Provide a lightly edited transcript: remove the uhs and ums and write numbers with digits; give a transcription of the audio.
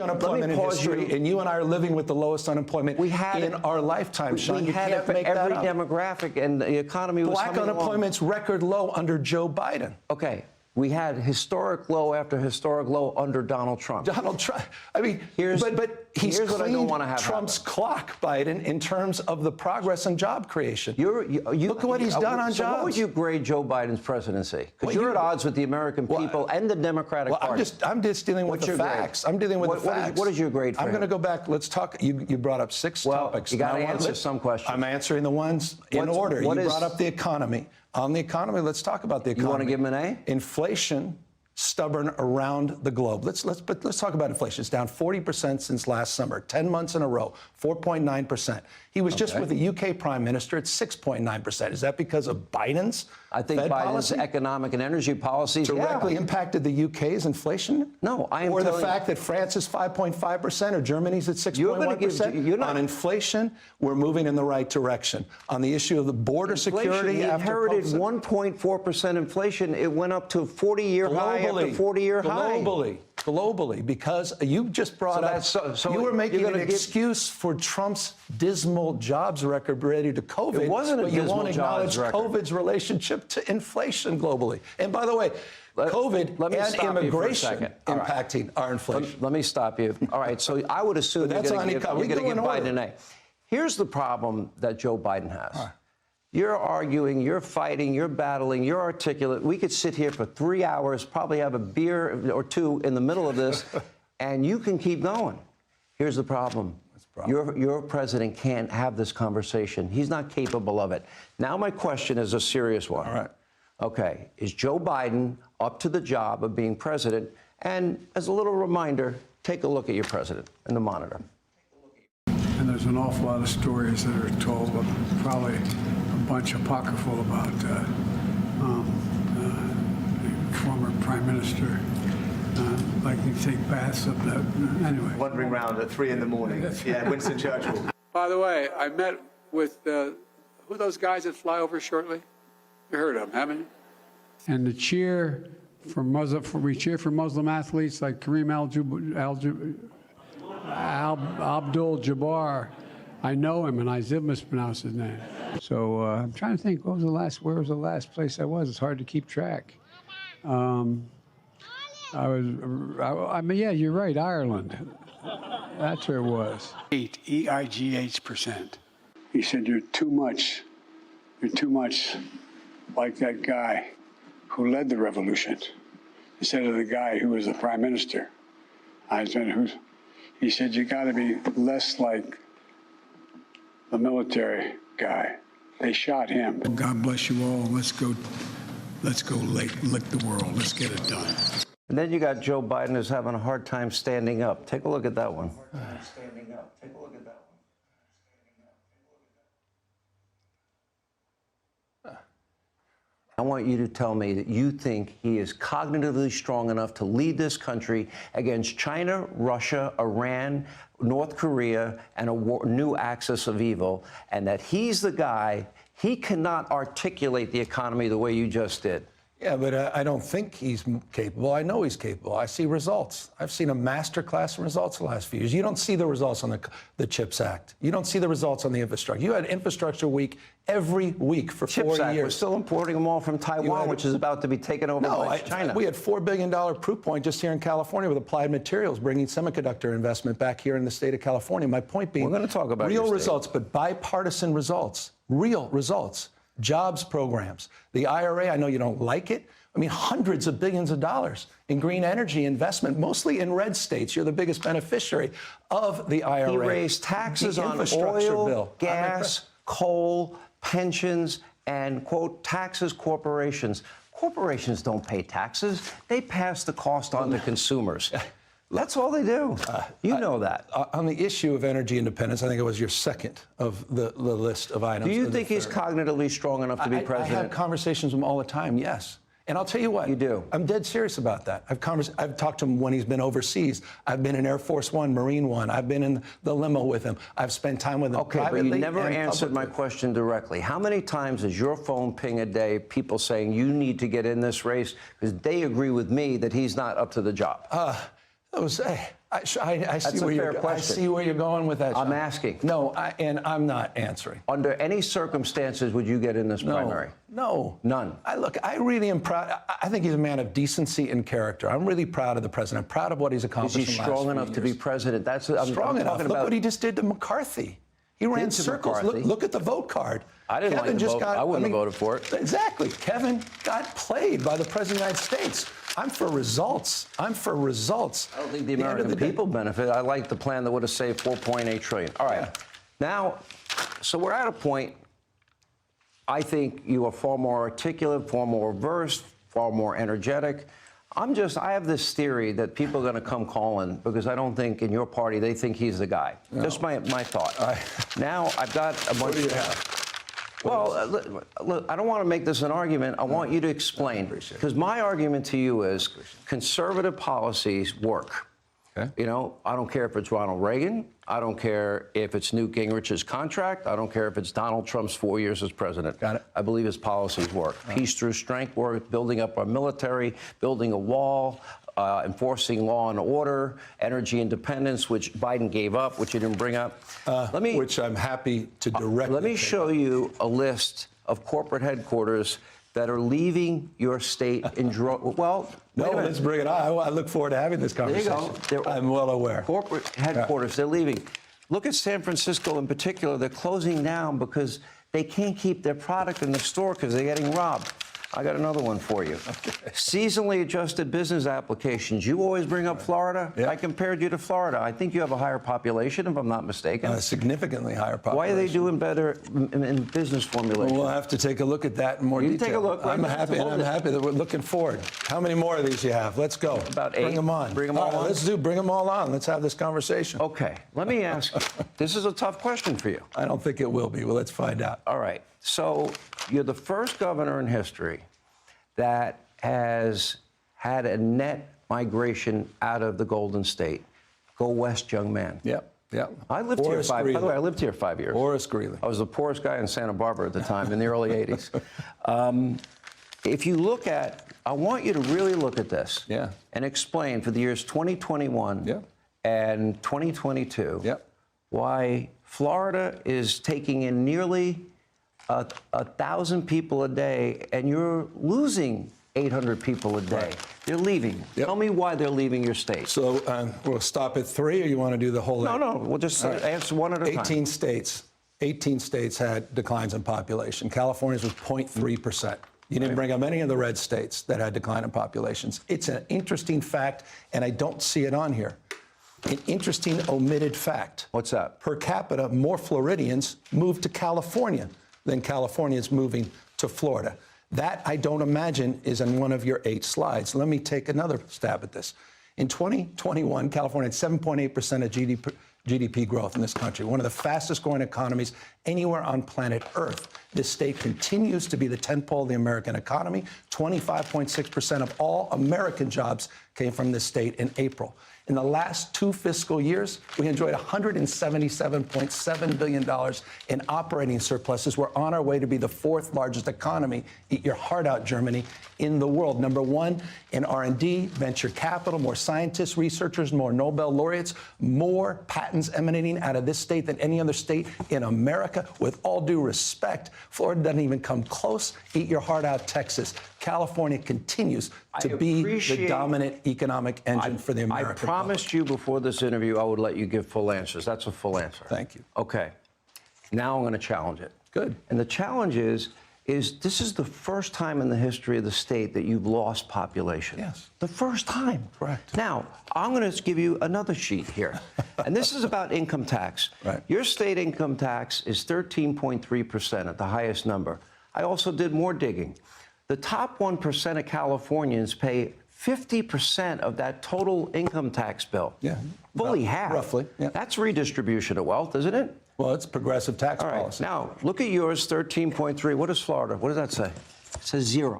Unemployment in history, and you and I are living with the lowest unemployment in our lifetime, Sean. We had it for every demographic, and the economy was Black unemployment's record low under Joe Biden. Okay. We had historic low after historic low under Donald Trump. Donald Trump. I mean, but he's cleaned Trump's clock, Biden, in terms of the progress in job creation. Look at what he's done on jobs. What would you grade Joe Biden's presidency? Because you're at odds with the American people and the Democratic Party. I'm just dealing with the facts. I'm dealing with the facts. What is your grade for I'm going to go back. Let's talk. You brought up 6 topics. You got to answer some questions. I'm answering the ones in order. You brought up the economy. On the economy, let's talk about the economy. You want to give him an A? Inflation, stubborn around the globe. Let's talk about inflation. It's down 40% since last summer, 10 months in a row, 4.9%. He was just with the UK Prime Minister at 6.9%. Is that because of Biden's I think Fed Biden's policy? Economic and energy policies directly impacted the UK's inflation? No, or the fact that France is 5.5% or Germany's at 6.1%? On inflation, we're moving in the right direction. On the issue of the border security, he inherited 1.4% inflation. It went up to 40-year high after 40-year high. Globally, because you just brought up, you were making an excuse for Trump's dismal jobs record related to COVID. It wasn't but you won't acknowledge COVID's relationship to inflation globally. And by the way, COVID and immigration impacting our inflation. Let me stop you. All right, so I would assume you're going to give Biden an A. Here's the problem that Joe Biden has. You're arguing, you're fighting, you're battling, you're articulate. We could sit here for 3 hours, probably have a beer or two in the middle of this, and you can keep going. Here's the problem. Your president can't have this conversation. He's not capable of it. Now my question is a serious one. All right. Okay, is Joe Biden up to the job of being president? And as a little reminder, take a look at your president in the monitor. And there's an awful lot of stories that are told, but probably a bunch apocryphal about the former prime minister like to take baths up that. Anyway. Wandering around at 3 in the morning. Yeah, Winston Churchill. By the way, I met with who are those guys that fly over shortly? You heard of them, haven't you? And the cheer for Muslim, we cheer for Muslim athletes like Kareem Abdul-Jabbar. I know him, and I did mispronounce his name. So I'm trying to think, where was the last place I was? It's hard to keep track. I mean, yeah, you're right, Ireland. That's where it was. EIGH%. He said, you're too much like that guy who led the revolution, instead of the guy who was the prime minister. He said, you got to be less like the military guy. They shot him. God bless you all. Let's go lick the world. Let's get it done. And then you got Joe Biden who's having a hard time standing up. Take a look at that one. Standing up. Take a look at that one. I want you to tell me that you think he is cognitively strong enough to lead this country against China, Russia, Iran, North Korea, and a new axis of evil, and that he's the guy, he cannot articulate the economy the way you just did. Yeah, but I don't think he's capable. I know he's capable. I see results. I've seen a masterclass in results the last few years. You don't see the results on the CHIPS Act. You don't see the results on the infrastructure. You had Infrastructure Week every week for 4 years. We're still importing them all from Taiwan, which is about to be taken over by China. We had $4 billion proof point just here in California with Applied Materials, bringing semiconductor investment back here in the state of California. My point being, we're going to talk about real results, but bipartisan results, real results. Jobs programs. The IRA, I know you don't like it. I mean, hundreds of billions of dollars in green energy investment, mostly in red states. You're the biggest beneficiary of the IRA. He raised taxes on oil, gas, coal, pensions, and, quote, taxes corporations. Corporations don't pay taxes. They pass the cost on to consumers. That's all they do. You know that. On the issue of energy independence, I think it was your second of the list of items. Do you think he's cognitively strong enough to be president? I have conversations with him all the time, yes. And I'll tell you what. You do? I'm dead serious about that. I've talked to him when he's been overseas. I've been in Air Force One, Marine One. I've been in the limo with him. I've spent time with him privately. Okay, but you never answered my publicly. question directly. How many times is your phone ping a day, people saying you need to get in this race because they agree with me that he's not up to the job? I see where you're going with that. I'm asking. No, and I'm not answering. Under any circumstances would you get in this primary? No. None. I really am proud. I think he's a man of decency and character. I'm really proud of the president. I'm proud of what he's accomplished. Is he strong enough to be president? I'm strong enough. Look what he just did to McCarthy. He ran circles. Look at the vote card. I didn't like the vote. I wouldn't have voted for it. Exactly. Kevin got played by the President of the United States. I'm for results. I'm for results. I don't think the American people benefit. I like the plan that would have saved $4.8 trillion. All right. Yeah. Now, so we're at a point, I think you are far more articulate, far more versed, far more energetic. I have this theory that people are going to come calling because I don't think in your party they think he's the guy. No. Just my thought. Now, I've got a bunch of... Well, look, I don't want to make this an argument. I want you to explain. Because my argument to you is conservative policies work. Okay. You know, I don't care if it's Ronald Reagan. I don't care if it's Newt Gingrich's contract. I don't care if it's Donald Trump's 4 years as president. Got it. I believe his policies work. Peace through strength work, building up our military, building a wall, enforcing law and order, energy independence, which Biden gave up, which he didn't bring up. Which I'm happy to directly. Let me show you a list of corporate headquarters that are leaving your state in well, no, let's bring it on. I look forward to having this conversation. There you go. I'm well aware. Corporate headquarters, they're leaving. Look at San Francisco in particular. They're closing down because they can't keep their product in the store because they're getting robbed. I got another one for you. Okay. Seasonally adjusted business applications. You always bring up Florida. Yeah. I compared you to Florida. I think you have a higher population, if I'm not mistaken. A significantly higher population. Why are they doing better in business formulation? Well, we'll have to take a look at that in more detail. Take a look. I'm happy that we're looking forward. How many more of these you have? Let's go. About 8. Bring them on. Bring them all on. Bring them all on. Let's have this conversation. Okay. Let me ask you. This is a tough question for you. I don't think it will be. Well, let's find out. All right. So you're the first governor in history that has had a net migration out of the Golden State. Go west, young man. Yep. I lived here by the way, I lived here 5 years. Horace Greeley. I was the poorest guy in Santa Barbara at the time in the early 80s. If you look at, I want you to really look at this and explain for the years 2021 and 2022 why Florida is taking in nearly 1,000 people a day, and you're losing 800 people a day. Right. They're leaving. Tell me why they're leaving your state. So we'll stop at 3, or you want to do the whole? No. We'll just answer one at a time. 18 states had declines in population. California's was 0.3%. You didn't bring up any of the red states that had decline in populations. It's an interesting fact, and I don't see it on here. An interesting omitted fact. What's that? Per capita, more Floridians moved to California than Californians moving to Florida. That, I don't imagine, is in one of your 8 slides. Let me take another stab at this. In 2021, California had 7.8% of GDP growth in this country, one of the fastest growing economies anywhere on planet Earth. This state continues to be the tentpole of the American economy. 25.6% of all American jobs came from this state in April. In the last 2 fiscal years, we enjoyed $177.7 billion in operating surpluses. We're on our way to be the 4th largest economy, eat your heart out, Germany, in the world. Number 1 in R&D, venture capital, more scientists, researchers, more Nobel laureates, more patents emanating out of this state than any other state in America. With all due respect, Florida doesn't even come close. Eat your heart out, Texas. California continues to be the dominant economic engine for the American public. I promised you before this interview I would let you give full answers. That's a full answer. Thank you. Okay. Now I'm going to challenge it. Good. And the challenge is this is the first time in the history of the state that you've lost population. Yes. The first time. Correct. Now, I'm going to give you another sheet here. And this is about income tax. Right. Your state income tax is 13.3% at the highest number. I also did more digging. The top 1% of Californians pay 50% of that total income tax bill. Yeah. Fully half. Roughly. Yeah. That's redistribution of wealth, isn't it? Well, it's progressive tax policy. Now, look at yours, 13.3. What is Florida? What does that say? It says 0.